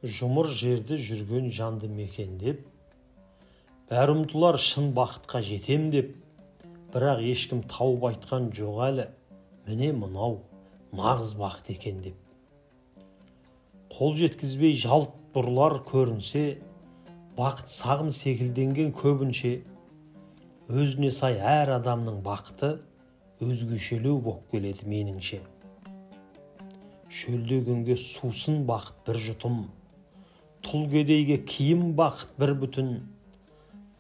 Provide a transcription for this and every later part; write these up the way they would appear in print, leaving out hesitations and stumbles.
Жұмыр жерді жүрген жанды мекендеп, бәрі ұмтылар шын бақытқа жетем деп, бірақ ешкім тауып айтқан жоқ әлі, міне мынау нағыз бақыт екен деп. Қол жеткізбей жалт бұрылар көрінсе, бақыт сағым секілденген көбінше, өзіне сай әр адамның бақыты өзгешелеу боп келеді меніңше. Шөлдегенге сусын бақыт бір жұтым, тұл кедейге киім бақыт бір бүтін,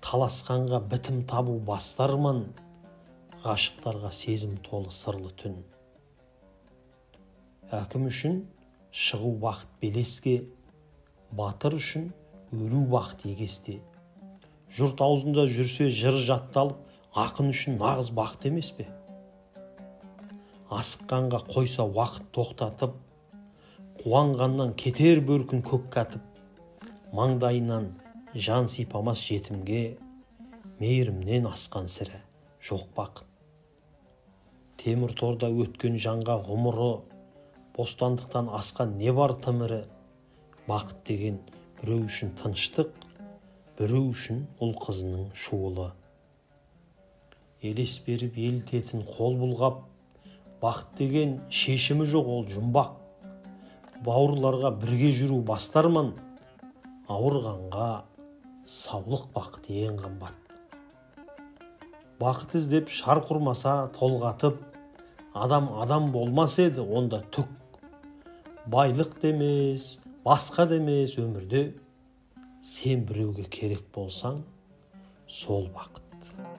таласқанға бітім табу бастарман, ғашықтарға сезім толы сырлы түн. Әкім үшін шығу бақыт белеске, батыр үшін өлу бақыт егесте. Жұрт аузында жүрсе жыр жатталып, ақын үшін нағыз бақыт емес пе? Асыққанға қойса уақыт тоқтатып, қуанғаннан кетер бөркін көк қатып, маңдайынан жан сипамас жетімге, мейірімнен асқан сірә жоқ бақыт. Темір торда өткен жанға ғұмыры, бостандықтан асқан не бар тымыры? Бақыт деген біреу үшін тыныштық, біреу үшін ұл қызының шуылы. Елес беріп елтетін қол бұлғап, бақыт деген шешімі жоқ, ол жұмбақ. Бауырларға бірге жүру бастарман, ауырғанға саулық бақыт ең қымбат. Бақыт іздеп шар құрмаса толғатып, адам болмас еді онда түк. Байлық демес, басқа демес өмірде, сен біреуге керек болсаң, сол бақыт.